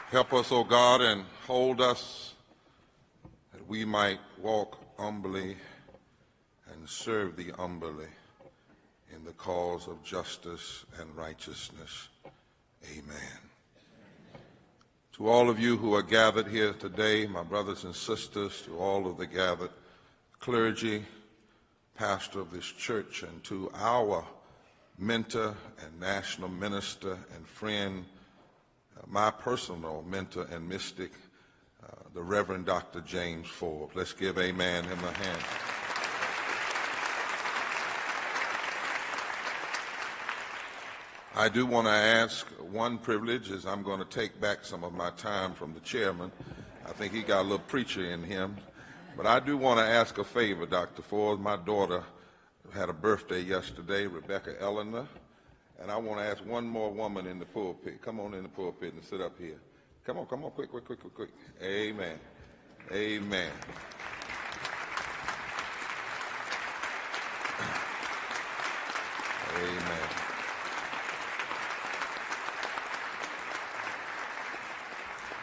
Help us, O God, and hold us that we might walk humbly and serve thee humbly in the cause of justice and righteousness. Amen. To all of you who are gathered here today, my brothers and sisters, to all of the gathered clergy, pastor of this church, and to our mentor and national minister and friend, my personal mentor and mystic, the Reverend Dr. James Forbes. Let's give him a hand. I do want to ask one privilege, as I'm going to take back some of my time from the chairman. I think he got a little preacher in him. But I do want to ask a favor, Dr. Forbes. My daughter had a birthday yesterday, Rebecca Eleanor, and I want to ask one more woman in the pulpit. Come on in the pulpit and sit up here. Come on, quick. Amen. Amen. Amen.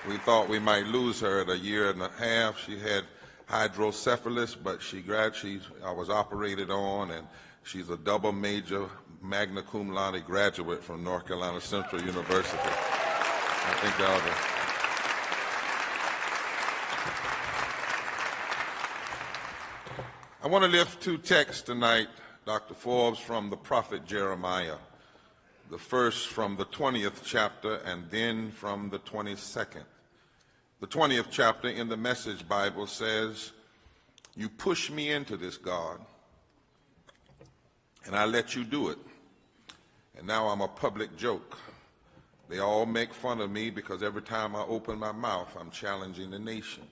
We thought we might lose her at a year and a half. She had hydrocephalus, but I was operated on, and she's a double major magna cum laude graduate from North Carolina Central University. I think I want to lift two texts tonight, Dr. Forbes, from the prophet Jeremiah. The first from the 20th chapter and then from the 22nd. The 20th chapter in the Message Bible says, "You push me into this, God, and I let you do it. And now I'm a public joke. They all make fun of me because every time I open my mouth, I'm challenging the nation.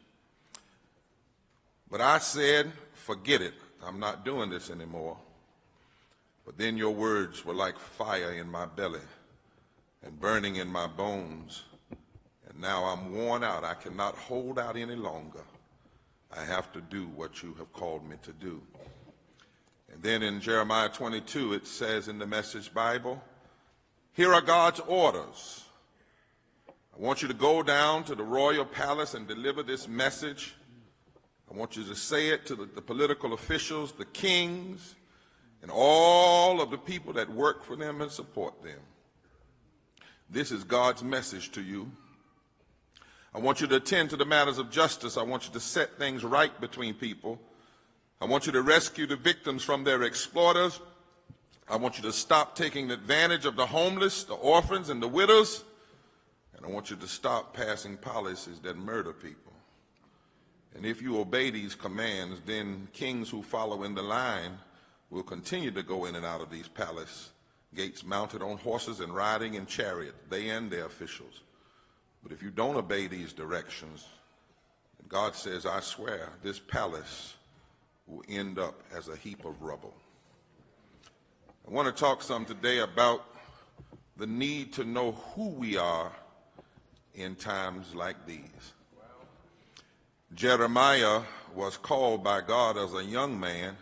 But I said, forget it. I'm not doing this anymore. But then your words were like fire in my belly and burning in my bones. And now I'm worn out. I cannot hold out any longer. I have to do what you have called me to do." And then in Jeremiah 22, it says in the Message Bible, "Here are God's orders. I want you to go down to the royal palace and deliver this message. I want you to say it to the political officials, the kings, and all of the people that work for them and support them. This is God's message to you. I want you to attend to the matters of justice. I want you to set things right between people. I want you to rescue the victims from their exploiters. I want you to stop taking advantage of the homeless, the orphans, and the widows. And I want you to stop passing policies that murder people. And if you obey these commands, then kings who follow in the line will continue to go in and out of these palace gates mounted on horses and riding in chariots, they and their officials. But if you don't obey these directions, God says, I swear, this palace will end up as a heap of rubble." I want to talk some today about the need to know who we are in times like these. Jeremiah was called by God as a young man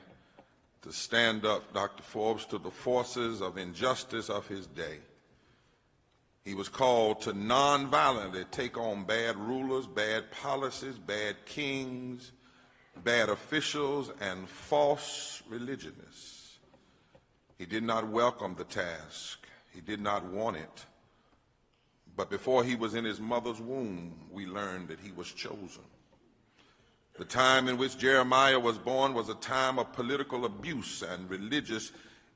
to stand up, Dr. Forbes, to the forces of injustice of his day. He was called to nonviolently take on bad rulers, bad policies, bad kings, bad officials, and false religionists. He did not welcome the task. He did not want it. But before he was in his mother's womb, we learned that he was chosen. The time in which Jeremiah was born was a time of political abuse and religious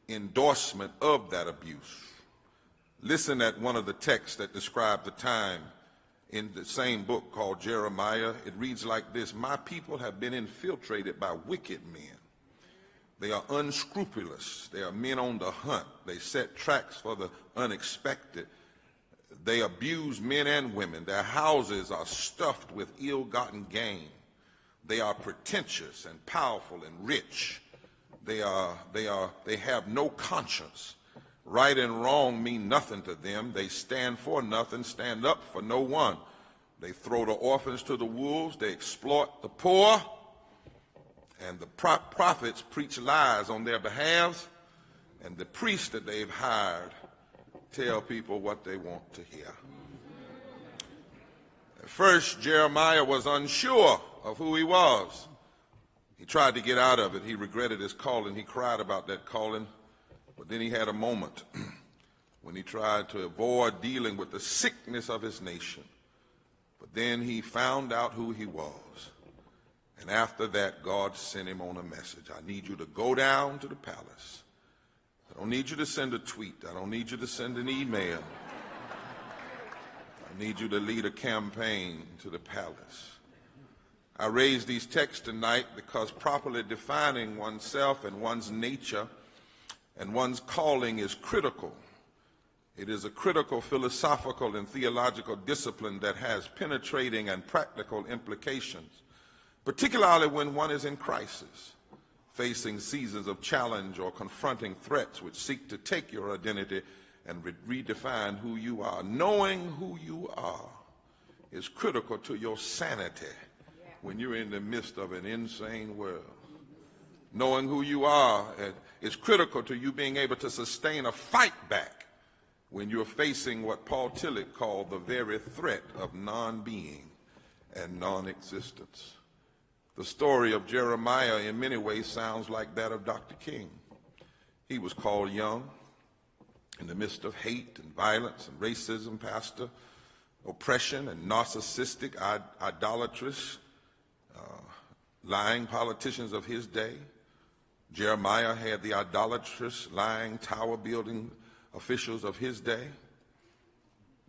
endorsement of that abuse. Listen at one of the texts that describe the time in the same book called Jeremiah. It reads like this: "My people have been infiltrated by wicked men. They are unscrupulous. They are men on the hunt. They set traps for the unexpected. They abuse men and women. Their houses are stuffed with ill-gotten gain. They are pretentious and powerful and rich. They have no conscience. Right and wrong mean nothing to them. They stand for nothing, stand up for no one. They throw the orphans to the wolves. They exploit the poor. And the prophets preach lies on their behalf. And the priests that they've hired tell people what they want to hear." At first, Jeremiah was unsure of who he was. He tried to get out of it. He regretted his calling. He cried about that calling. But then he had a moment when he tried to avoid dealing with the sickness of his nation. But then he found out who he was. And after that, God sent him on a message. I need you to go down to the palace. I don't need you to send a tweet. I don't need you to send an email. I need you to lead a campaign to the palace. I raise these texts tonight because properly defining oneself and one's nature and one's calling is critical. It is a critical philosophical and theological discipline that has penetrating and practical implications, particularly when one is in crisis, facing seasons of challenge or confronting threats which seek to take your identity and redefine who you are. Knowing who you are is critical to your sanity when you're in the midst of an insane world. Knowing who you are is critical to you being able to sustain a fight back when you're facing what Paul Tillich called the very threat of non-being and non-existence. The story of Jeremiah in many ways sounds like that of Dr. King. He was called young in the midst of hate and violence and racism, pastor, oppression and narcissistic, idolatrous, lying politicians of his day. Jeremiah had the idolatrous, lying, tower-building officials of his day.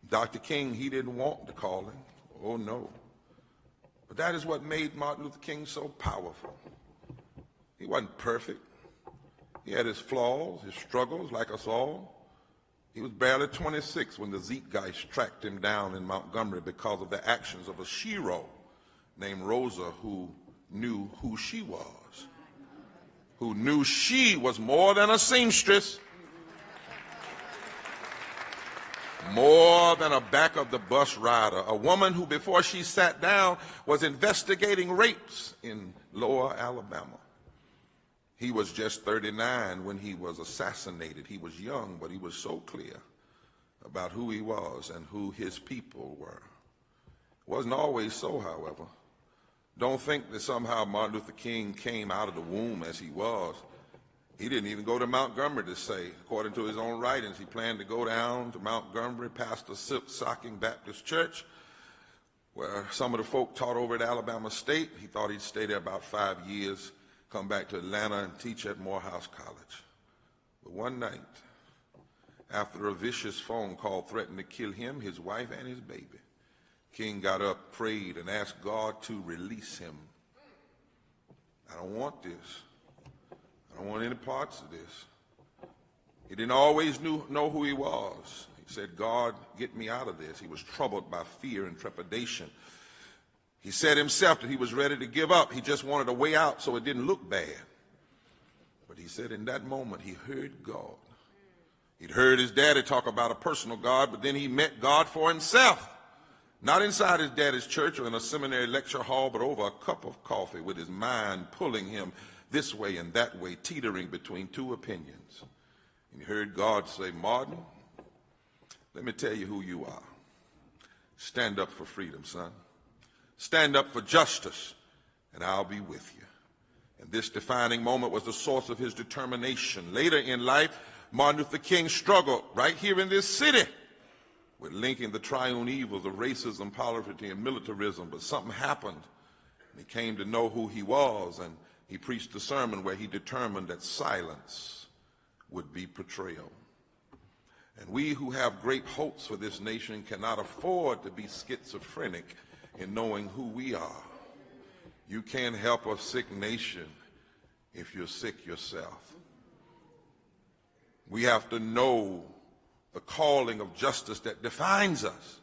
Dr. King, he didn't want the calling. Oh, no. But that is what made Martin Luther King so powerful. He wasn't perfect. He had his flaws, his struggles, like us all. He was barely 26 when the Zeitgeist tracked him down in Montgomery because of the actions of a shero named Rosa who knew who she was, who knew she was more than a seamstress, more than a back-of-the-bus rider, a woman who, before she sat down, was investigating rapes in Lower Alabama. He was just 39 when he was assassinated. He was young, but he was so clear about who he was and who his people were. It wasn't always so, however. Don't think that somehow Martin Luther King came out of the womb as he was. He didn't even go to Montgomery to say, according to his own writings, he planned to go down to Montgomery, pastor Silk-Stocking Baptist Church, where some of the folk taught over at Alabama State. He thought he'd stay there about 5 years, come back to Atlanta and teach at Morehouse College. But one night, after a vicious phone call threatened to kill him, his wife, and his baby, King got up, prayed, and asked God to release him. I don't want this. I don't want any parts of this. He didn't always know who he was. He said, God, get me out of this. He was troubled by fear and trepidation. He said himself that he was ready to give up. He just wanted a way out so it didn't look bad. But he said in that moment he heard God. He'd heard his daddy talk about a personal God, but then he met God for himself. Not inside his daddy's church or in a seminary lecture hall, but over a cup of coffee with his mind pulling him this way and that way, teetering between two opinions. And he heard God say, Martin, let me tell you who you are. Stand up for freedom, son. Stand up for justice, and I'll be with you. And this defining moment was the source of his determination. Later in life, Martin Luther King struggled right here in this city with linking the triune evils of racism, poverty, and militarism. But something happened, and he came to know who he was, and he preached a sermon where he determined that silence would be betrayal. And we who have great hopes for this nation cannot afford to be schizophrenic in knowing who we are. You can't help a sick nation if you're sick yourself. We have to know the calling of justice that defines us.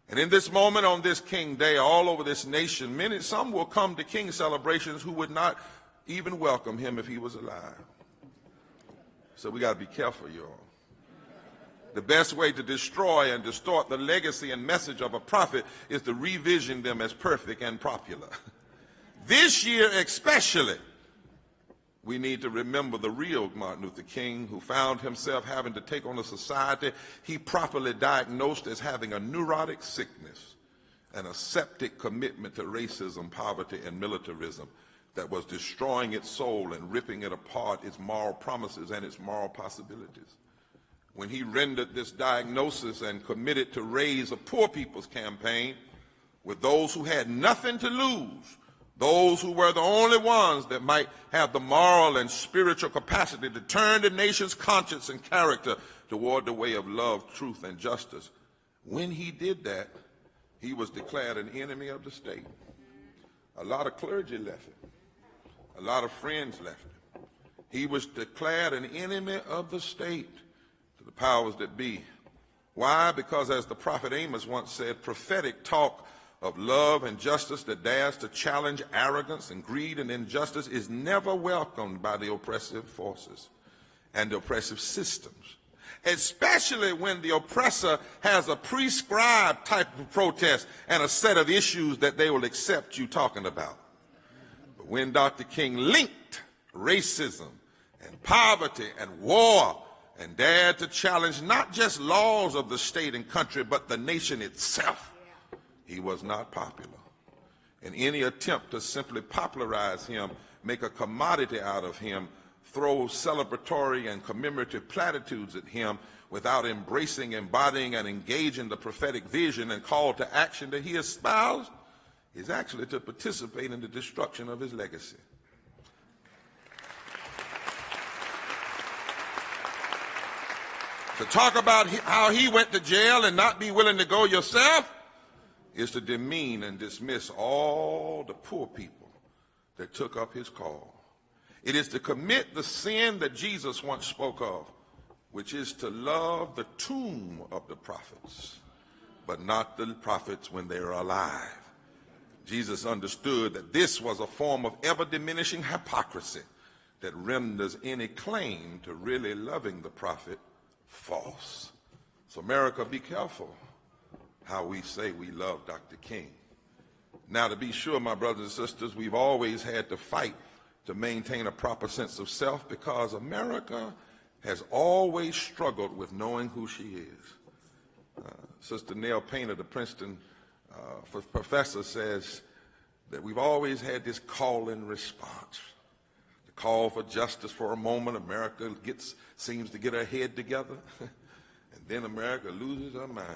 And in this moment, on this King Day, all over this nation, some will come to King celebrations who would not even welcome him if he was alive. So we got to be careful, y'all. The best way to destroy and distort the legacy and message of a prophet is to revision them as perfect and popular. This year especially, we need to remember the real Martin Luther King, who found himself having to take on a society he properly diagnosed as having a neurotic sickness. an aseptic commitment to racism, poverty, and militarism that was destroying its soul and ripping it apart, its moral promises and its moral possibilities. When he rendered this diagnosis and committed to raise a poor people's campaign with those who had nothing to lose, those who were the only ones that might have the moral and spiritual capacity to turn the nation's conscience and character toward the way of love, truth, and justice. When he did that, he was declared an enemy of the state. A lot of clergy left him. A lot of friends left him. He was declared an enemy of the state to the powers that be. Why? Because as the prophet Amos once said, prophetic talk of love and justice that dares to challenge arrogance and greed and injustice is never welcomed by the oppressive forces and the oppressive systems, especially when the oppressor has a prescribed type of protest and a set of issues that they will accept you talking about. But when Dr. King linked racism and poverty and war and dared to challenge not just laws of the state and country, but the nation itself, he was not popular. And any attempt to simply popularize him, make a commodity out of him, throw celebratory and commemorative platitudes at him without embracing, embodying, and engaging the prophetic vision and call to action that he espoused is actually to participate in the destruction of his legacy. To talk about how he went to jail and not be willing to go yourself is to demean and dismiss all the poor people that took up his call. It is to commit the sin that Jesus once spoke of, which is to love the tomb of the prophets, but not the prophets when they are alive. Jesus understood that this was a form of ever-diminishing hypocrisy that renders any claim to really loving the prophet false. So America, be careful how we say we love Dr. King. Now, to be sure, my brothers and sisters, we've always had to fight to maintain a proper sense of self because America has always struggled with knowing who she is. Sister Nell Painter, the Princeton professor, says that we've always had this call and response. The call for justice for a moment, America seems to get her head together, and then America loses her mind.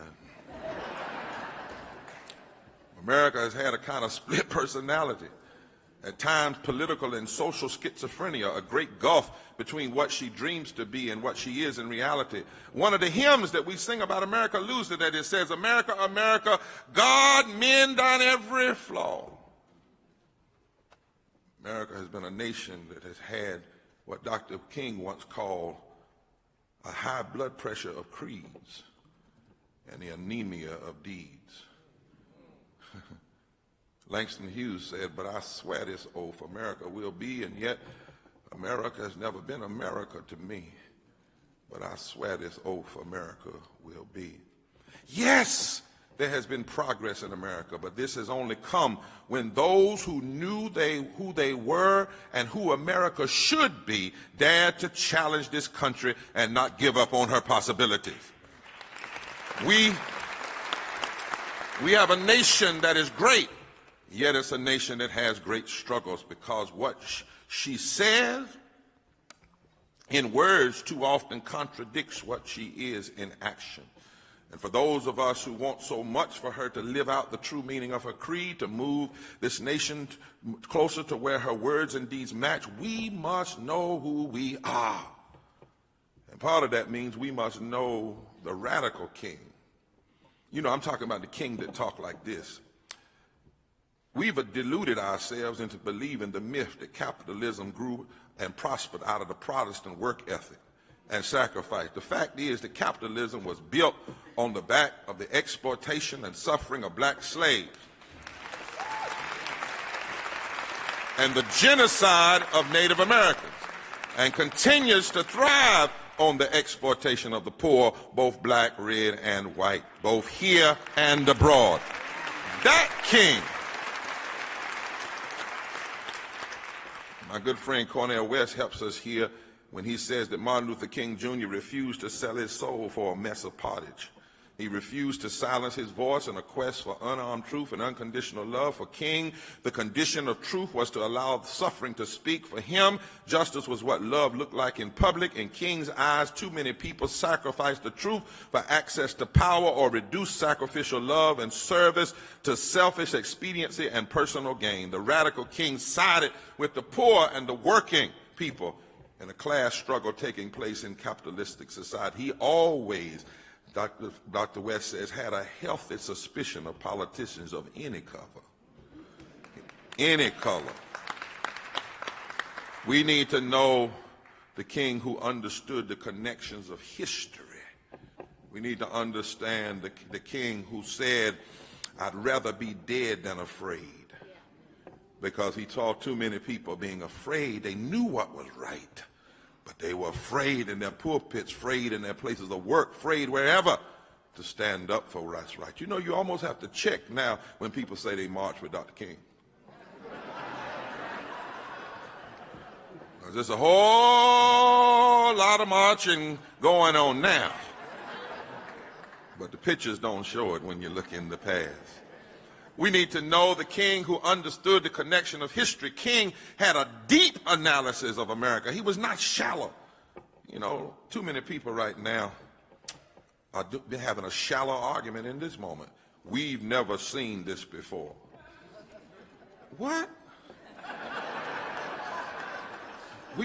America has had a kind of split personality, at times political and social schizophrenia, a great gulf between what she dreams to be and what she is in reality. One of the hymns that we sing about America loses that it says, America, America, God mend thine every flaw. America has been a nation that has had what Dr. King once called a high blood pressure of creeds and the anemia of deeds. Langston Hughes said, but I swear this oath, America will be, and yet America has never been America to me. But I swear this oath, America will be. Yes, there has been progress in America, but this has only come when those who knew who they were and who America should be dared to challenge this country and not give up on her possibilities. We have a nation that is great, yet it's a nation that has great struggles because what she says in words too often contradicts what she is in action. And for those of us who want so much for her to live out the true meaning of her creed, to move this nation closer to where her words and deeds match, we must know who we are. And part of that means we must know the radical king. You know, I'm talking about the king that talked like this. We've deluded ourselves into believing the myth that capitalism grew and prospered out of the Protestant work ethic and sacrifice. The fact is that capitalism was built on the back of the exploitation and suffering of black slaves and the genocide of Native Americans, and continues to thrive on the exploitation of the poor, both black, red, and white, both here and abroad. That king, my good friend Cornel West helps us here when he says that Martin Luther King Jr. refused to sell his soul for a mess of pottage. He refused to silence his voice in a quest for unarmed truth and unconditional love. For King, the condition of truth was to allow suffering to speak. For him, justice was what love looked like in public. In King's eyes, too many people sacrificed the truth for access to power or reduced sacrificial love and service to selfish expediency and personal gain. The radical King sided with the poor and the working people in a class struggle taking place in capitalistic society. He always, Dr. West says, had a healthy suspicion of politicians of any color. Any color. We need to know the King who understood the connections of history. We need to understand the King who said, I'd rather be dead than afraid. Because he saw too many people being afraid. They knew what was right, but they were afraid in their pulpits, afraid in their places of work, afraid wherever to stand up for what's right. You know, you almost have to check now when people say they march with Dr. King. There's a whole lot of marching going on now, but the pictures don't show it when you look in the past. We need to know the King who understood the connection of history. King had a deep analysis of America. He was not shallow. You know, too many people right now are having a shallow argument in this moment. We've never seen this before. What?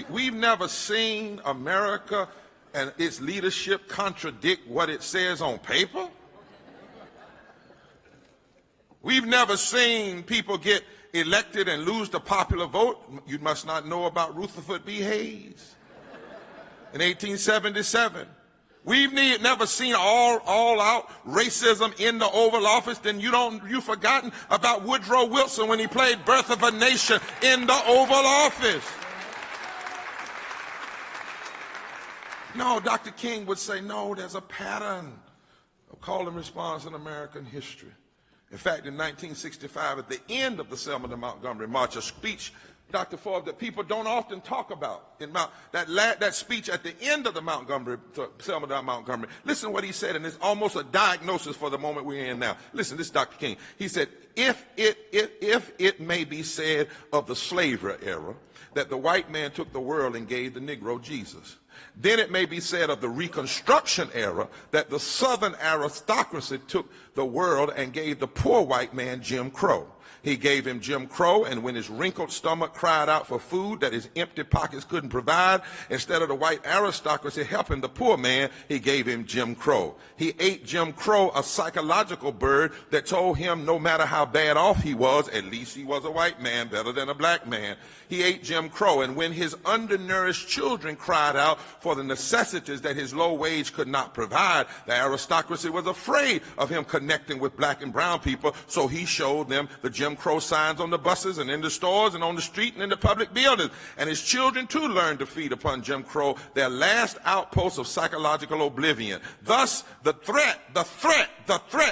We've never seen America and its leadership contradict what it says on paper? We've never seen people get elected and lose the popular vote. You must not know about Rutherford B. Hayes in 1877. We've never seen all-out racism in the Oval Office. Then you've forgotten about Woodrow Wilson when he played Birth of a Nation in the Oval Office. No, Dr. King would say, no, there's a pattern of call and response in American history. In fact, in 1965, at the end of the Selma to Montgomery March, a speech, Dr. Forbes, that people don't often talk about, that speech at the end of the Selma to Montgomery, listen to what he said, and it's almost a diagnosis for the moment we're in now. Listen, this is Dr. King. He said, if it may be said of the slavery era that the white man took the world and gave the Negro Jesus, then it may be said of the Reconstruction era that the Southern aristocracy took the world and gave the poor white man Jim Crow. He gave him Jim Crow, and when his wrinkled stomach cried out for food that his empty pockets couldn't provide, instead of the white aristocracy helping the poor man, he gave him Jim Crow. He ate Jim Crow, a psychological bird that told him no matter how bad off he was, at least he was a white man, better than a black man. He ate Jim Crow, and when his undernourished children cried out for the necessities that his low wage could not provide, the aristocracy was afraid of him connecting with black and brown people, so he showed them the Jim Crow signs on the buses and in the stores and on the street and in the public buildings. And his children too learned to feed upon Jim Crow, their last outpost of psychological oblivion. Thus, the threat,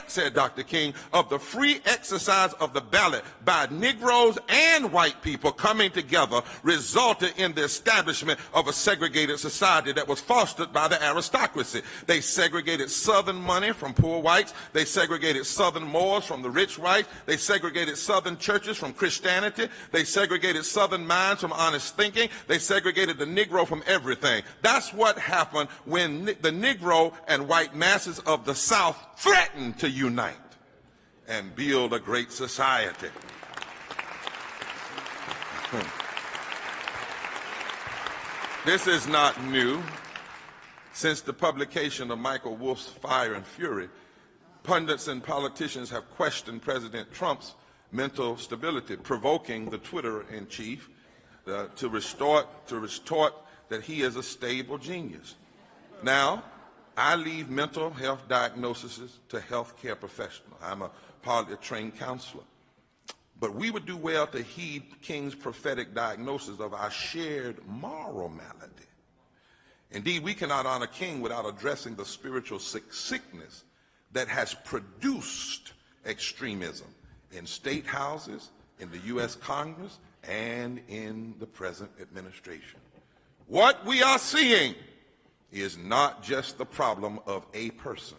said Dr. King, of the free exercise of the ballot by Negroes and white people coming together resulted in the establishment of a segregated society that was fostered by the aristocracy. They segregated Southern money from poor whites. They segregated Southern Moors from the rich whites. They segregated Southern churches from Christianity. They segregated Southern minds from honest thinking. They segregated the Negro from everything. That's what happened when the Negro and white masses of the South threatened to unite and build a great society. This is not new. Since the publication of Michael Wolff's Fire and Fury, pundits and politicians have questioned President Trump's mental stability, provoking the Twitter-in-chief to retort that he is a stable genius. Now, I leave mental health diagnoses to healthcare professionals. I'm partly a trained counselor. But we would do well to heed King's prophetic diagnosis of our shared moral malady. Indeed, we cannot honor King without addressing the spiritual sickness that has produced extremism in state houses, in the U.S. Congress, and in the present administration. What we are seeing is not just the problem of a person.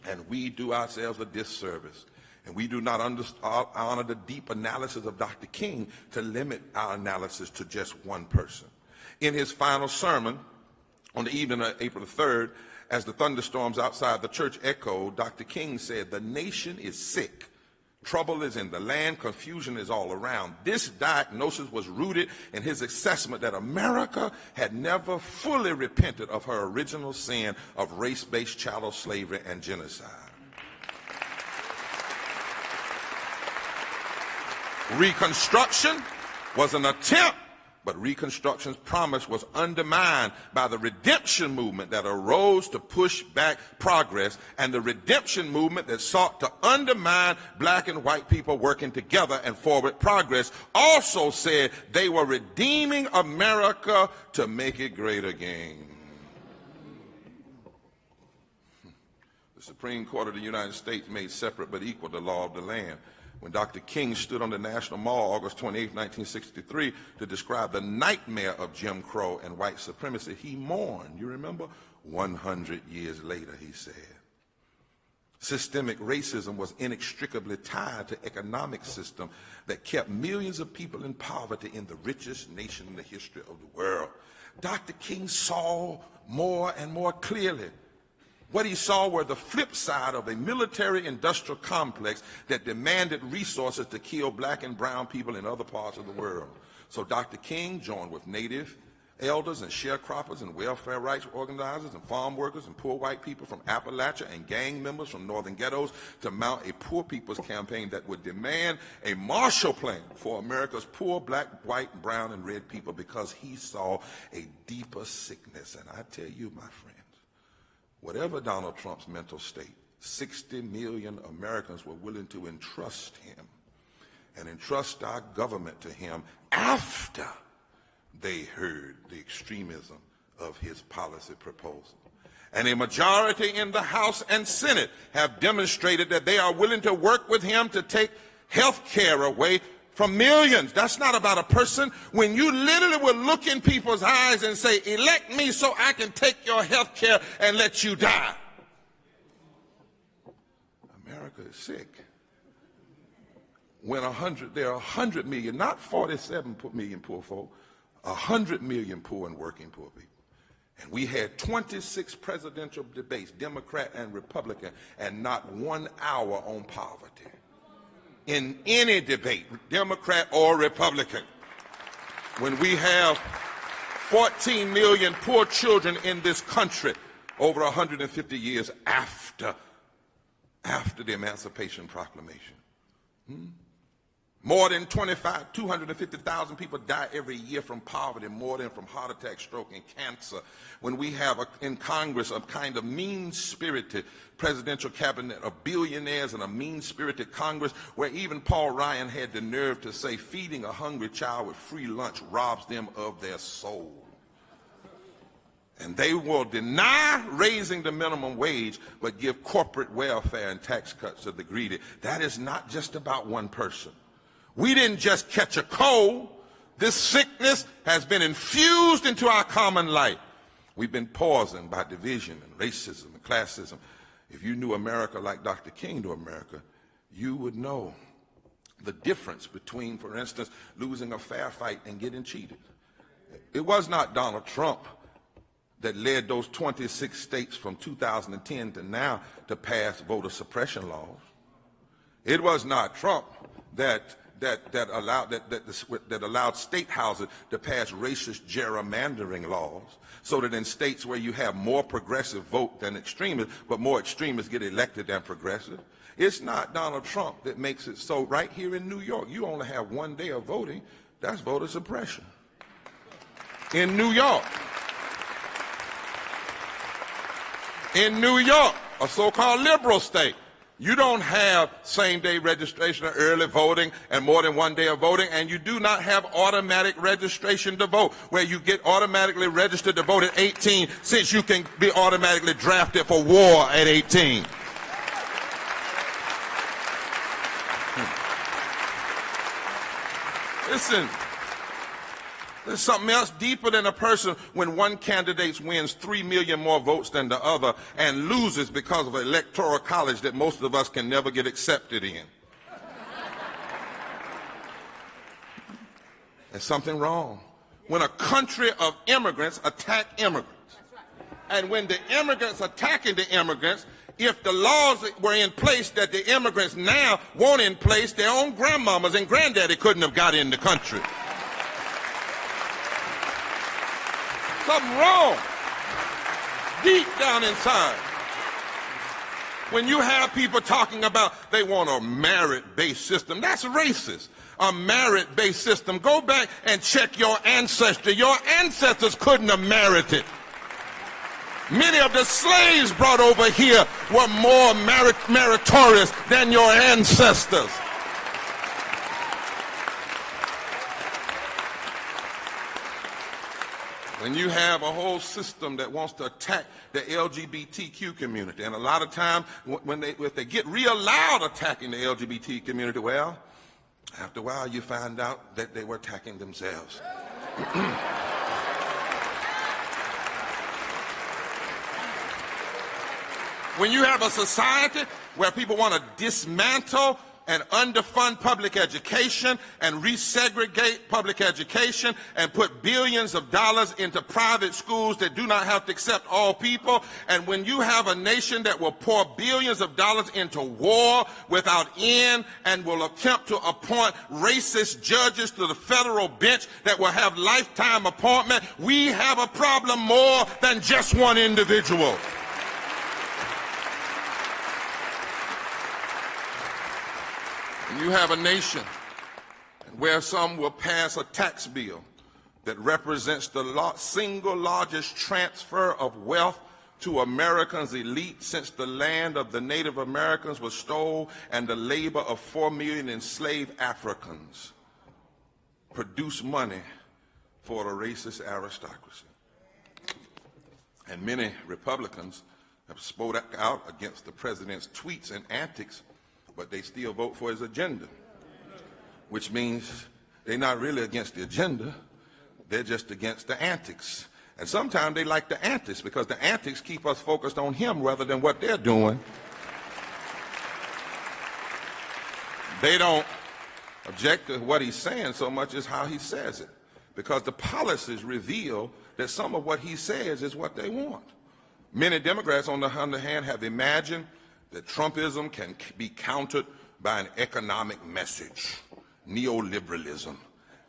And we do ourselves a disservice. And we do not honor the deep analysis of Dr. King to limit our analysis to just one person. In his final sermon on the evening of April the 3rd, as the thunderstorms outside the church echoed, Dr. King said, "The nation is sick. Trouble is in the land. Confusion is all around." This diagnosis was rooted in his assessment that America had never fully repented of her original sin of race-based chattel slavery and genocide. Reconstruction was an attempt, but Reconstruction's promise was undermined by the redemption movement that arose to push back progress, and the redemption movement that sought to undermine black and white people working together and forward progress also said they were redeeming America to make it great again. The Supreme Court of the United States made separate but equal the law of the land. When Dr. King stood on the National Mall August 28, 1963, to describe the nightmare of Jim Crow and white supremacy, he mourned. You remember? 100 years later, he said. Systemic racism was inextricably tied to economic system that kept millions of people in poverty in the richest nation in the history of the world. Dr. King saw more and more clearly. What he saw were the flip side of a military-industrial complex that demanded resources to kill black and brown people in other parts of the world. So Dr. King joined with native elders and sharecroppers and welfare rights organizers and farm workers and poor white people from Appalachia and gang members from northern ghettos to mount a poor people's campaign that would demand a Marshall Plan for America's poor black, white, brown, and red people, because he saw a deeper sickness. And I tell you, my friend, whatever Donald Trump's mental state, 60 million Americans were willing to entrust him and entrust our government to him after they heard the extremism of his policy proposal. And a majority in the House and Senate have demonstrated that they are willing to work with him to take health care away from millions. That's not about a person. When you literally will look in people's eyes and say, elect me so I can take your health care and let you die. America is sick. When there are 100 million, not 47 million poor folk, 100 million poor and working poor people. And we had 26 presidential debates, Democrat and Republican, and not 1 hour on poverty. In any debate, Democrat or Republican. When we have 14 million poor children in this country over 150 years after the Emancipation Proclamation. More than 250,000 people die every year from poverty, more than from heart attack, stroke, and cancer. When we have in Congress a kind of mean-spirited presidential cabinet of billionaires and a mean-spirited Congress where even Paul Ryan had the nerve to say feeding a hungry child with free lunch robs them of their soul. And they will deny raising the minimum wage but give corporate welfare and tax cuts to the greedy. That is not just about one person. We didn't just catch a cold. This sickness has been infused into our common life. We've been poisoned by division and racism and classism. If you knew America like Dr. King knew America, you would know the difference between, for instance, losing a fair fight and getting cheated. It was not Donald Trump that led those 26 states from 2010 to now to pass voter suppression laws. It was not Trump that allowed state houses to pass racist gerrymandering laws so that in states where you have more progressive vote than extremists, but more extremists get elected than progressive. It's not Donald Trump that makes it so. Right here in New York, you only have 1 day of voting. That's voter suppression. In New York, a so-called liberal state, you don't have same-day registration or early voting and more than 1 day of voting, and you do not have automatic registration to vote, where you get automatically registered to vote at 18, since you can be automatically drafted for war at 18. There's something else deeper than a person when one candidate wins 3 million more votes than the other and loses because of an electoral college that most of us can never get accepted in. There's something wrong. When a country of immigrants attack immigrants, and when the immigrants attacking the immigrants, if the laws were in place that the immigrants now want in place, their own grandmamas and granddaddy couldn't have got in the country. Something wrong deep down inside. When you have people talking about they want a merit-based system, that's racist. A merit-based system. Go back and check your ancestry. Your ancestors couldn't have merited. Many of the slaves brought over here were more meritorious than your ancestors. When you have a whole system that wants to attack the LGBTQ community, and a lot of times if they get real loud attacking the LGBT community, well, after a while you find out that they were attacking themselves. When you have a society where people want to dismantle and underfund public education and resegregate public education and put billions of dollars into private schools that do not have to accept all people, and when you have a nation that will pour billions of dollars into war without end and will attempt to appoint racist judges to the federal bench that will have lifetime appointment, we have a problem more than just one individual. You have a nation where some will pass a tax bill that represents the single largest transfer of wealth to Americans' elite since the land of the Native Americans was stolen and the labor of 4 million enslaved Africans produced money for the racist aristocracy. And many Republicans have spoken out against the president's tweets and antics, but they still vote for his agenda, which means they're not really against the agenda, they're just against the antics. And sometimes they like the antics because the antics keep us focused on him rather than what they're doing. They don't object to what he's saying so much as how he says it, because the policies reveal that some of what he says is what they want. Many Democrats, on the other hand, have imagined that Trumpism can be countered by an economic message, neoliberalism,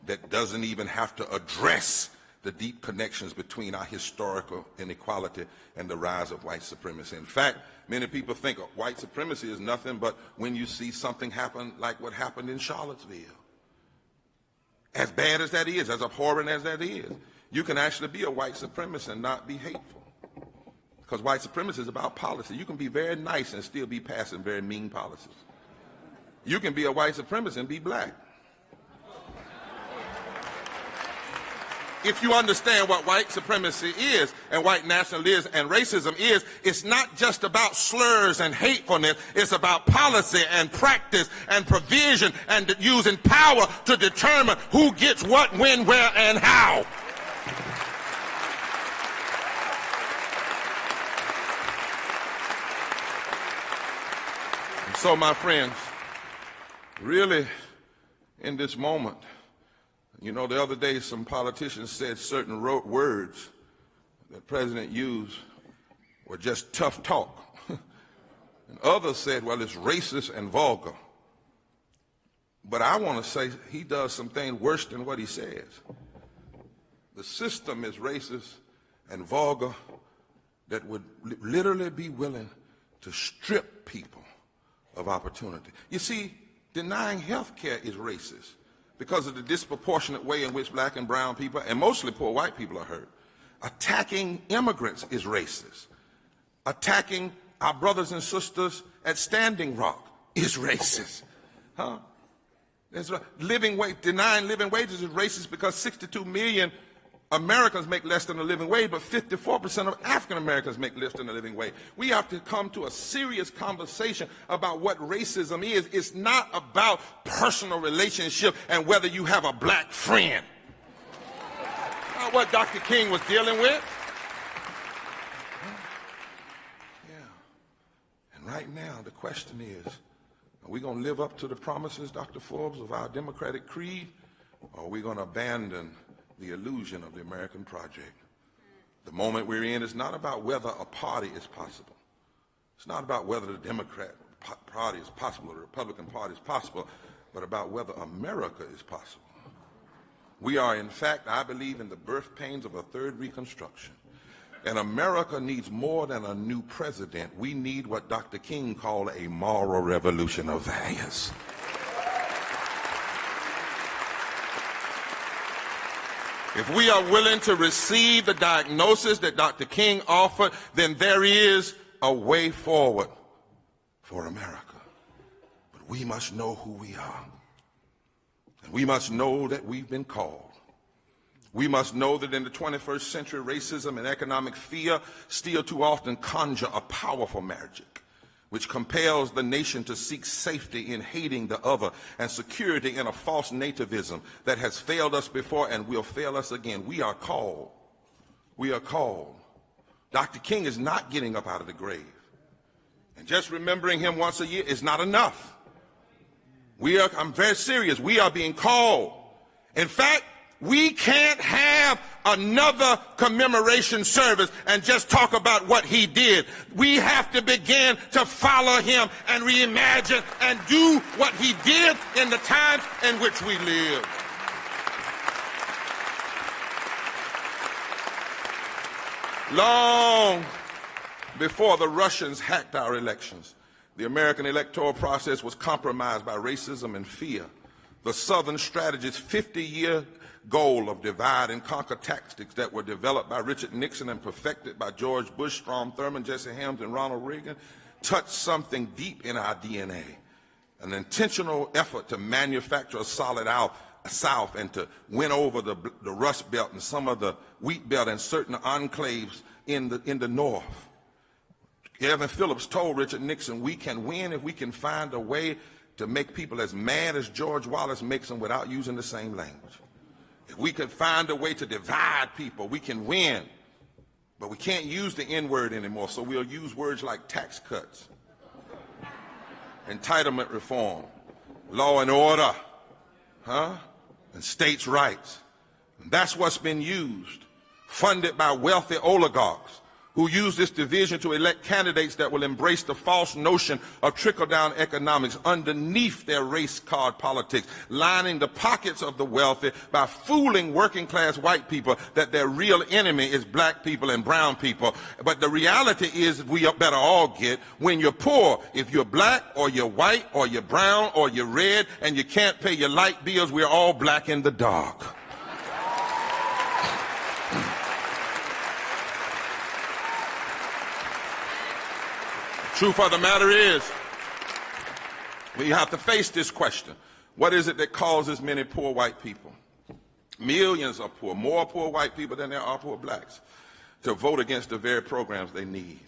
that doesn't even have to address the deep connections between our historical inequality and the rise of white supremacy. In fact, many people think white supremacy is nothing but when you see something happen like what happened in Charlottesville. As bad as that is, as abhorrent as that is, you can actually be a white supremacist and not be hateful. Because white supremacy is about policy. You can be very nice and still be passing very mean policies. You can be a white supremacist and be black. If you understand what white supremacy is and white nationalism and racism is, it's not just about slurs and hatefulness. It's about policy and practice and provision and using power to determine who gets what, when, where, and how. So, my friends, really, in this moment, you know, the other day some politicians said certain words that the president used were just tough talk. And others said, well, it's racist and vulgar. But I want to say he does some things worse than what he says. The system is racist and vulgar that would literally be willing to strip people of opportunity. You see, denying health care is racist because of the disproportionate way in which black and brown people, and mostly poor white people, are hurt. Attacking immigrants is racist. Attacking our brothers and sisters at Standing Rock is racist. Huh? That's right. Denying living wages is racist because 62 million Americans make less than a living wage, but 54% of African Americans make less than a living wage. We have to come to a serious conversation about what racism is. It's not about personal relationship and whether you have a black friend. not what Dr. King was dealing with. Yeah. And right now, the question is, are we going to live up to the promises, Dr. Forbes, of our Democratic creed, or are we going to abandon the illusion of the American project? The moment we're in is not about whether a party is possible. It's not about whether the Democrat Party is possible or the Republican Party is possible, but about whether America is possible. We are, in fact, I believe, in the birth pains of a third reconstruction. And America needs more than a new president. We need what Dr. King called a moral revolution of values. If we are willing to receive the diagnosis that Dr. King offered, then there is a way forward for America. But we must know who we are. And we must know that we've been called. We must know that in the 21st century, racism and economic fear still too often conjure a powerful magic, which compels the nation to seek safety in hating the other and security in a false nativism that has failed us before and will fail us again. We are called. We are called. Dr. King is not getting up out of the grave. And just remembering him once a year is not enough. I'm very serious. We are being called. In fact, we can't have another commemoration service and just talk about what he did. We have to begin to follow him and reimagine and do what he did in the times in which we live. Long before the Russians hacked our elections, the American electoral process was compromised by racism and fear. The Southern strategy's 50-year goal of divide and conquer tactics that were developed by Richard Nixon and perfected by George Bush, Strom Thurmond, Jesse Helms, and Ronald Reagan touched something deep in our DNA, an intentional effort to manufacture a solid South and to win over the Rust Belt and some of the Wheat Belt and certain enclaves in the North. Evan Phillips told Richard Nixon, we can win if we can find a way to make people as mad as George Wallace makes them without using the same language. If we could find a way to divide people, we can win. But we can't use the N-word anymore, so we'll use words like tax cuts, entitlement reform, law and order, and states' rights. And that's what's been used, funded by wealthy oligarchs who use this division to elect candidates that will embrace the false notion of trickle-down economics underneath their race card politics, lining the pockets of the wealthy by fooling working-class white people that their real enemy is black people and brown people. But the reality is we better all get, when you're poor, if you're black or you're white or you're brown or you're red and you can't pay your light bills, we're all black in the dark. Truth of the matter is, we have to face this question. What is it that causes many poor white people, millions of poor, more poor white people than there are poor blacks, to vote against the very programs they need?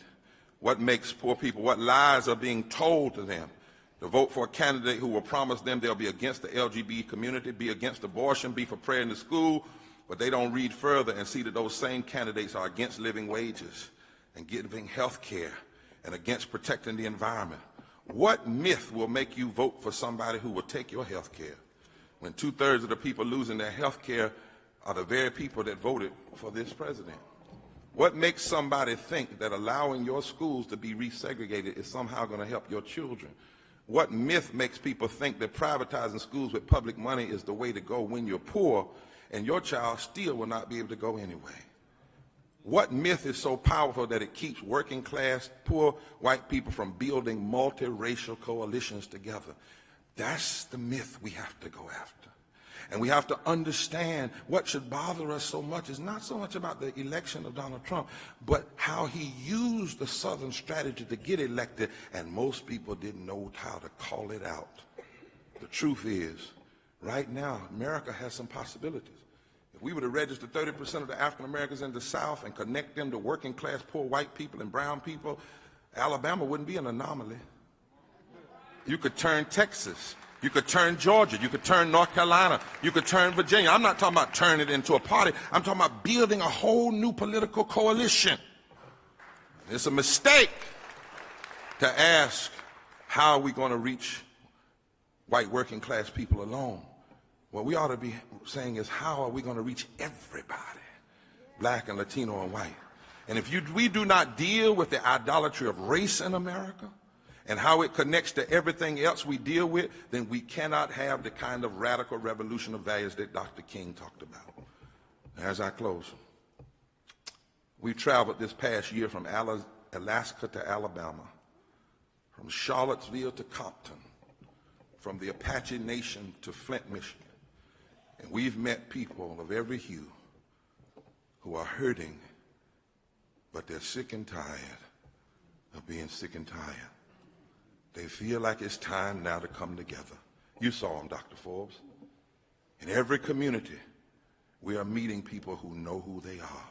What makes poor people, what lies are being told to them to vote for a candidate who will promise them they'll be against the LGBT community, be against abortion, be for prayer in the school, but they don't read further and see that those same candidates are against living wages and giving health care and against protecting the environment. What myth will make you vote for somebody who will take your health care when 2/3 of the people losing their health care are the very people that voted for this president? What makes somebody think that allowing your schools to be resegregated is somehow going to help your children? What myth makes people think that privatizing schools with public money is the way to go when you're poor and your child still will not be able to go anyway? What myth is so powerful that it keeps working class, poor white people from building multiracial coalitions together? That's the myth we have to go after. And we have to understand what should bother us so much is not so much about the election of Donald Trump, but how he used the Southern strategy to get elected, and most people didn't know how to call it out. The truth is, right now, America has some possibilities. If we were to register 30% of the African Americans in the South and connect them to working class poor white people and brown people, Alabama wouldn't be an anomaly. You could turn Texas You could turn Georgia. You could turn North Carolina. You could turn Virginia. I'm not talking about turning it into a party. I'm talking about building a whole new political coalition. It's a mistake to ask, how are we going to reach white working class people alone? What we ought to be saying is, how are we going to reach everybody, black and Latino and white? And if we do not deal with the idolatry of race in America and how it connects to everything else we deal with, then we cannot have the kind of radical revolution of values that Dr. King talked about. As I close, we traveled this past year from Alaska to Alabama, from Charlottesville to Compton, from the Apache Nation to Flint, Michigan. And we've met people of every hue who are hurting, but they're sick and tired of being sick and tired. They feel like it's time now to come together. You saw them, Dr. Forbes. In every community, we are meeting people who know who they are.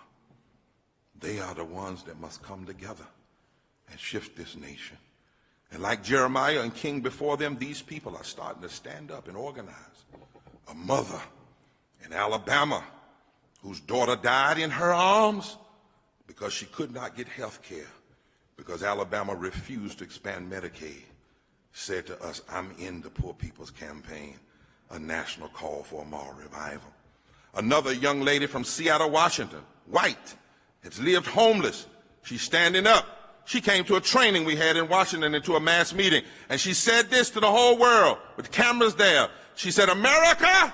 They are the ones that must come together and shift this nation. And like Jeremiah and King before them, these people are starting to stand up and organize. A mother in Alabama whose daughter died in her arms because she could not get health care because Alabama refused to expand Medicaid, said to us, I'm in the Poor People's Campaign, a national call for a moral revival. Another young lady from Seattle, Washington, white, has lived homeless. She's standing up. She came to a training we had in Washington and to a mass meeting, and she said this to the whole world with cameras there. She said, America,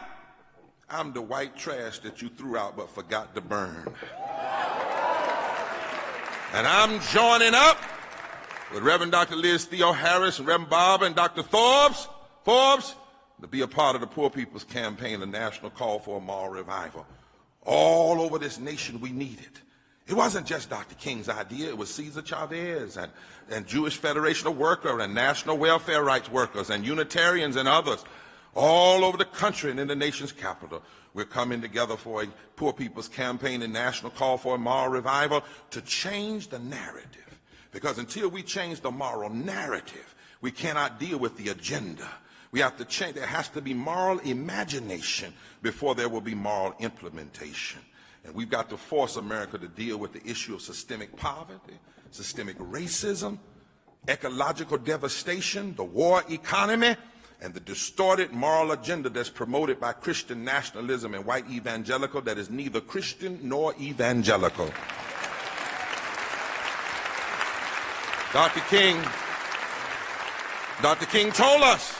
I'm the white trash that you threw out but forgot to burn. And I'm joining up with Reverend Dr. Liz Theo Harris and Reverend Barber and Dr. Forbes to be a part of the Poor People's Campaign, a national call for a moral revival. All over this nation we need it. It wasn't just Dr. King's idea. It was Cesar Chavez and Jewish Federation of Workers and National Welfare Rights Workers and Unitarians and others all over the country and in the nation's capital. We're coming together for a Poor People's Campaign and national call for a moral revival to change the narrative. Because until we change the moral narrative, we cannot deal with the agenda. We have to change. There has to be moral imagination before there will be moral implementation. And we've got to force America to deal with the issue of systemic poverty, systemic racism, ecological devastation, the war economy, and the distorted moral agenda that's promoted by Christian nationalism and white evangelical that is neither Christian nor evangelical. Dr. King told us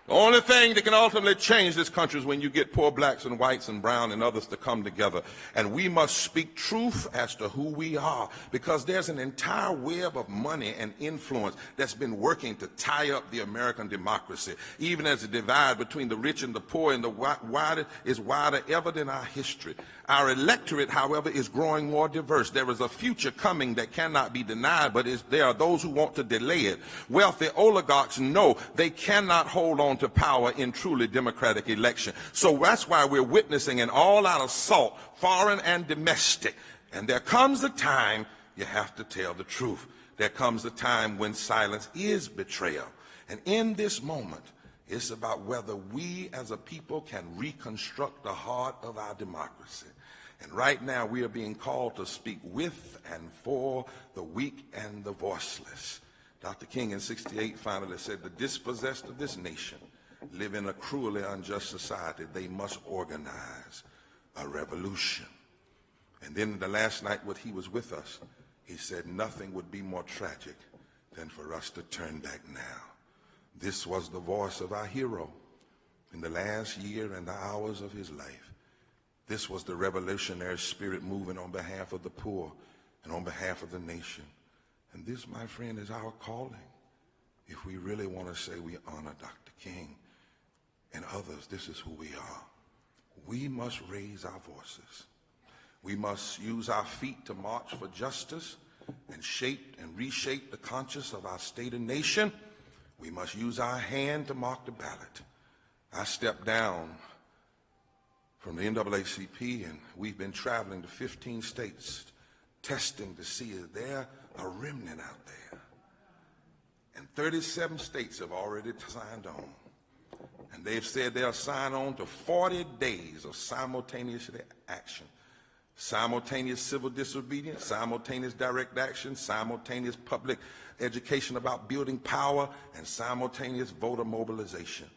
the only thing that can ultimately change this country is when you get poor blacks and whites and brown and others to come together. And we must speak truth as to who we are, because there's an entire web of money and influence that's been working to tie up the American democracy, even as the divide between the rich and the poor and the wider is wider ever than our history. Our electorate, however, is growing more diverse. There is a future coming that cannot be denied, but there are those who want to delay it. Wealthy oligarchs know they cannot hold on to power in truly democratic election. So that's why we're witnessing an all-out assault, foreign and domestic. And there comes a time you have to tell the truth. There comes a time when silence is betrayal. And in this moment, it's about whether we as a people can reconstruct the heart of our democracy. And right now we are being called to speak with and for the weak and the voiceless. Dr. King in '68 finally said, the dispossessed of this nation live in a cruelly unjust society. They must organize a revolution. And then the last night when he was with us, he said, nothing would be more tragic than for us to turn back now. This was the voice of our hero in the last year and the hours of his life. This was the revolutionary spirit moving on behalf of the poor and on behalf of the nation. And this, my friend, is our calling. If we really want to say we honor Dr. King and others, this is who we are. We must raise our voices. We must use our feet to march for justice and shape and reshape the conscience of our state and nation. We must use our hand to mark the ballot. I stepped down from the NAACP, and we've been traveling to 15 states, testing to see if there a remnant out there. And 37 states have already signed on. And they've said they'll sign on to 40 days of simultaneous action. Simultaneous civil disobedience, simultaneous direct action, simultaneous public education about building power, and simultaneous voter mobilization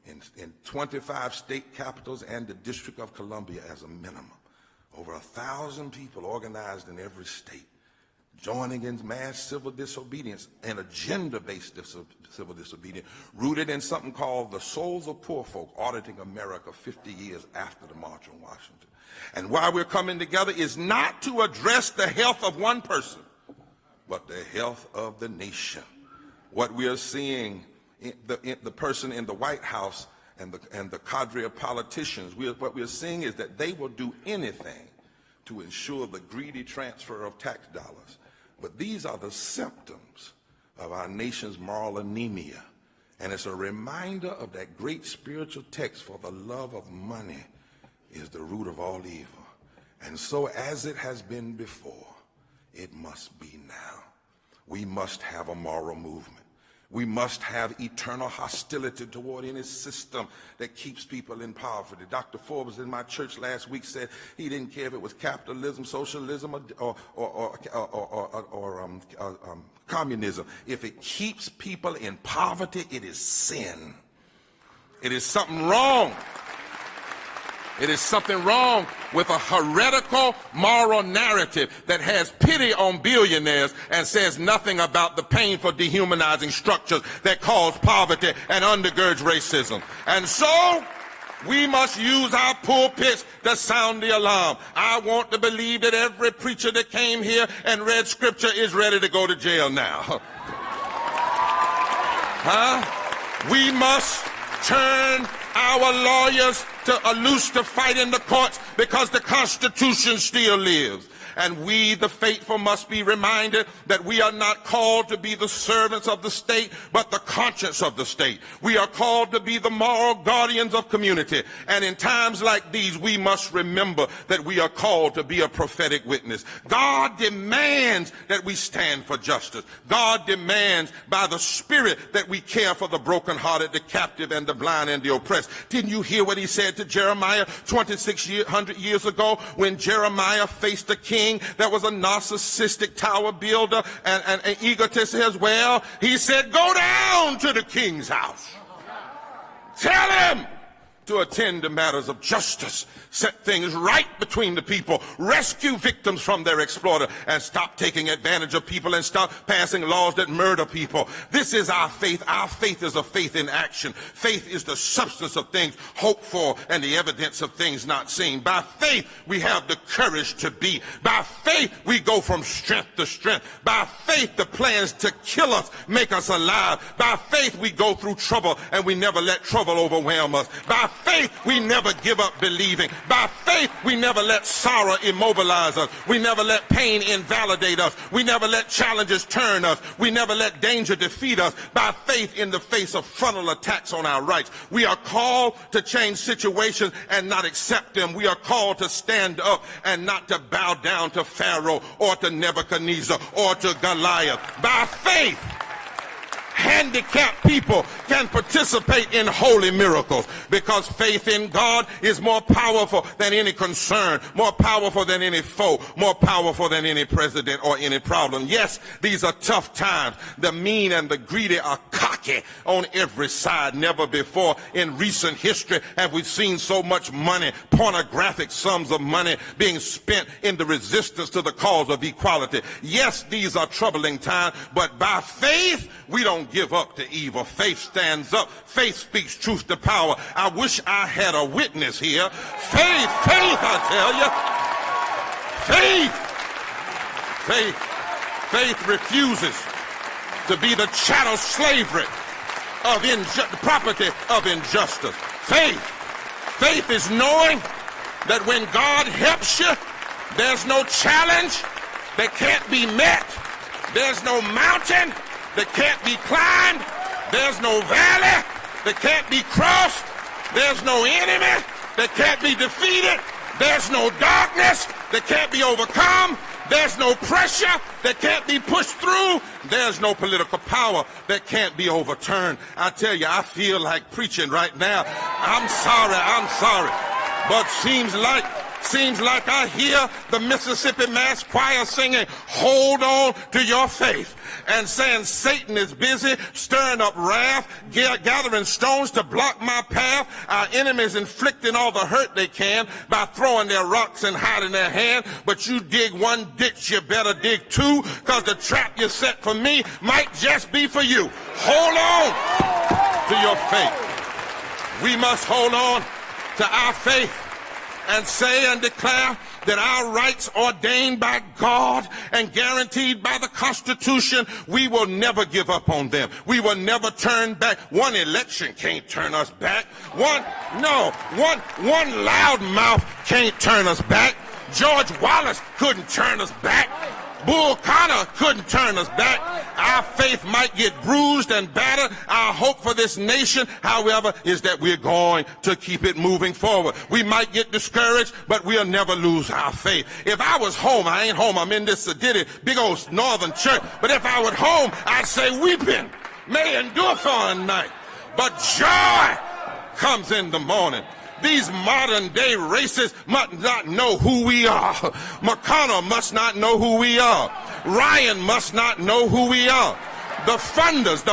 in 25 state capitals and the District of Columbia as a minimum. Over 1,000 people organized in every state, joining in mass civil disobedience and agenda-based civil disobedience, rooted in something called the Souls of Poor Folk, auditing America 50 years after the March on Washington. And why we're coming together is not to address the health of one person, but the health of the nation. What we are seeing, the person in the White House and the cadre of politicians, what we are seeing is that they will do anything to ensure the greedy transfer of tax dollars. But these are the symptoms of our nation's moral anemia. And it's a reminder of that great spiritual text, for the love of money is the root of all evil. And so as it has been before, it must be now. We must have a moral movement. We must have eternal hostility toward any system that keeps people in poverty. Dr. Forbes in my church last week said he didn't care if it was capitalism, socialism, or communism. If it keeps people in poverty, it is sin. It is something wrong. It is something wrong with a heretical moral narrative that has pity on billionaires and says nothing about the painful dehumanizing structures that cause poverty and undergirds racism. And so we must use our pulpits to sound the alarm. I want to believe that every preacher that came here and read scripture is ready to go to jail now. We must turn our lawyers to loose to fight in the courts, because the Constitution still lives. And we, the faithful, must be reminded that we are not called to be the servants of the state, but the conscience of the state. We are called to be the moral guardians of community. And in times like these, we must remember that we are called to be a prophetic witness. God demands that we stand for justice. God demands by the Spirit that we care for the brokenhearted, the captive, and the blind, and the oppressed. Didn't you hear what he said to Jeremiah 2,600 years ago, when Jeremiah faced the king that was a narcissistic tower builder and an egotist as well? He said, go down to the king's house. Tell him to attend to matters of justice, set things right between the people, rescue victims from their exploiter, and stop taking advantage of people and stop passing laws that murder people. This is our faith. Our faith is a faith in action. Faith is the substance of things hoped for and the evidence of things not seen. By faith, we have the courage to be. By faith, we go from strength to strength. By faith, the plans to kill us make us alive. By faith, we go through trouble and we never let trouble overwhelm us. By faith, we never give up believing. By faith, we never let sorrow immobilize us. We never let pain invalidate us. We never let challenges turn us. We never let danger defeat us. By faith, in the face of frontal attacks on our rights, we are called to change situations and not accept them. We are called to stand up and not to bow down to Pharaoh or to Nebuchadnezzar or to Goliath. By faith, handicapped people can participate in holy miracles, because faith in God is more powerful than any concern, more powerful than any foe, more powerful than any president or any problem. Yes, these are tough times. The mean and the greedy are cocky on every side. Never before in recent history have we seen so much money, pornographic sums of money, being spent in the resistance to the cause of equality. Yes, these are troubling times, but by faith, we don't give up to evil. Faith stands up. Faith speaks truth to power. I wish I had a witness here. Faith, I tell you. Faith refuses to be the chattel slavery of property of injustice. Faith is knowing that when God helps you, there's no challenge that can't be met. There's no mountain that can't be climbed. There's no valley that can't be crossed. There's no enemy that can't be defeated. There's no darkness that can't be overcome. There's no pressure that can't be pushed through. There's no political power that can't be overturned. I tell you, I feel like preaching right now. I'm sorry. But seems like I hear the Mississippi Mass Choir singing, "Hold on to your faith," and saying Satan is busy stirring up wrath, gathering stones to block my path. Our enemies inflicting all the hurt they can by throwing their rocks and hiding their hand. But you dig one ditch, you better dig two, because the trap you set for me might just be for you. Hold on to your faith. We must hold on to our faith and say and declare that our rights ordained by God and guaranteed by the Constitution, we will never give up on them. We will never turn back. One election can't turn us back. One loudmouth can't turn us back. George Wallace couldn't turn us back. Bull Connor couldn't turn us back. Our faith might get bruised and battered. Our hope for this nation, however, is that we're going to keep it moving forward. We might get discouraged, but we'll never lose our faith. If I was home, I ain't home, I'm in this sedity, big old northern church, but if I was home, I'd say weeping may endure for a night, but joy comes in the morning. These modern-day racists must not know who we are. McConnell must not know who we are. Ryan must not know who we are. The funders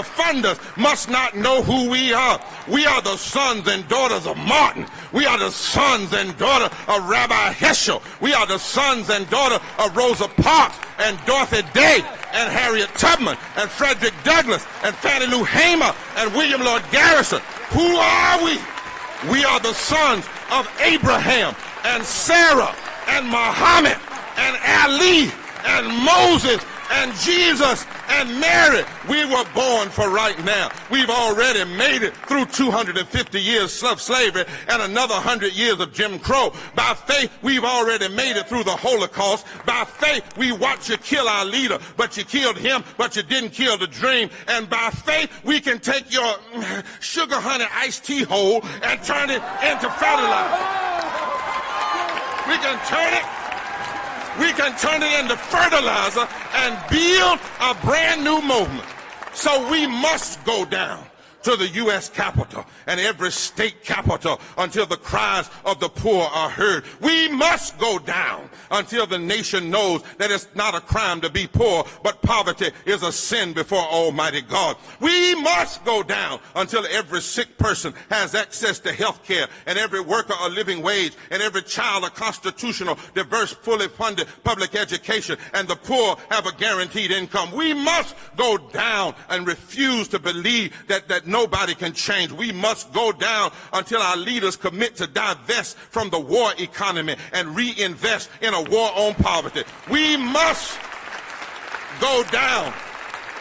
must not know who we are. We are the sons and daughters of Martin. We are the sons and daughters of Rabbi Heschel. We are the sons and daughters of Rosa Parks and Dorothy Day and Harriet Tubman and Frederick Douglass and Fannie Lou Hamer and William Lloyd Garrison. Who are we? We are the sons of Abraham and Sarah and Muhammad and Ali and Moses and Jesus and Mary. We were born for right now. We've already made it through 250 years of slavery and another 100 years of Jim Crow. By faith, we've already made it through the Holocaust. By faith, we watched you kill our leader, but you killed him, but you didn't kill the dream. And by faith, we can take your sugar honey iced tea hole and turn it into fertilizer. We can turn it into fertilizer and build a brand new movement. So we must go down to the U.S. Capitol and every state capital until the cries of the poor are heard. We must go down until the nation knows that it's not a crime to be poor, but poverty is a sin before Almighty God. We must go down until every sick person has access to health care and every worker a living wage and every child a constitutional, diverse, fully funded public education and the poor have a guaranteed income. We must go down and refuse to believe that nobody can change. We must go down until our leaders commit to divest from the war economy and reinvest in a war on poverty. We must go down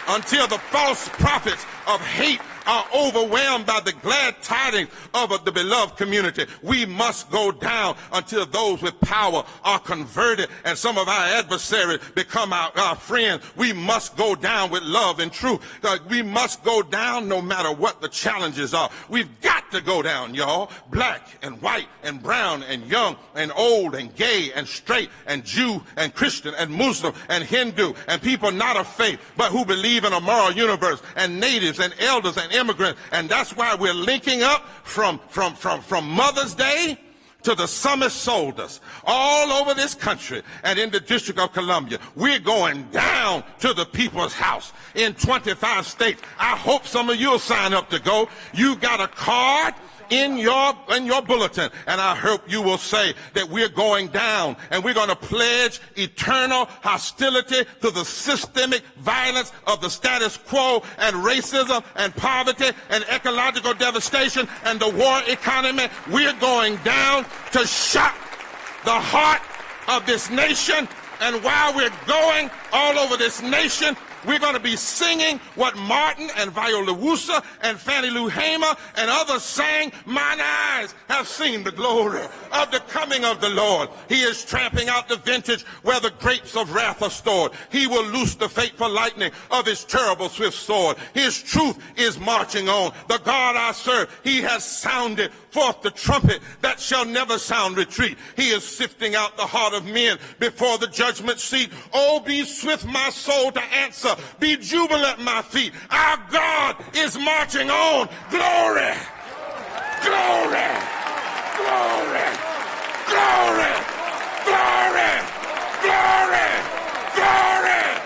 until the false prophets of hate are overwhelmed by the glad tidings of the beloved community. We must go down until those with power are converted and some of our adversaries become our friends. We must go down with love and truth. We must go down no matter what the challenges are. We've got to go down, y'all. Black and white and brown and young and old and gay and straight and Jew and Christian and Muslim and Hindu and people not of faith but who believe in a moral universe and natives and elders and immigrants. And that's why we're linking up from Mother's Day to the summer soldiers all over this country and in the District of Columbia. We're going down to the people's house in 25 states. I hope some of you will sign up to go. You got a card in your bulletin, and I hope you will say that we're going down and we're going to pledge eternal hostility to the systemic violence of the status quo and racism and poverty and ecological devastation and the war economy. We're going down to shock the heart of this nation, and while we're going all over this nation, We're going to be singing what Martin and Viola Woosa and Fannie Lou Hamer and others sang. Mine eyes have seen the glory of the coming of the Lord. He is tramping out the vintage where the grapes of wrath are stored. He will loose the fateful lightning of his terrible swift sword. His truth is marching on. The God I serve, he has sounded forth the trumpet that shall never sound retreat. He is sifting out the heart of men before the judgment seat. Oh, be swift, my soul, to answer. Be jubilant at my feet. Our God is marching on. Glory! Glory! Glory! Glory! Glory! Glory! Glory!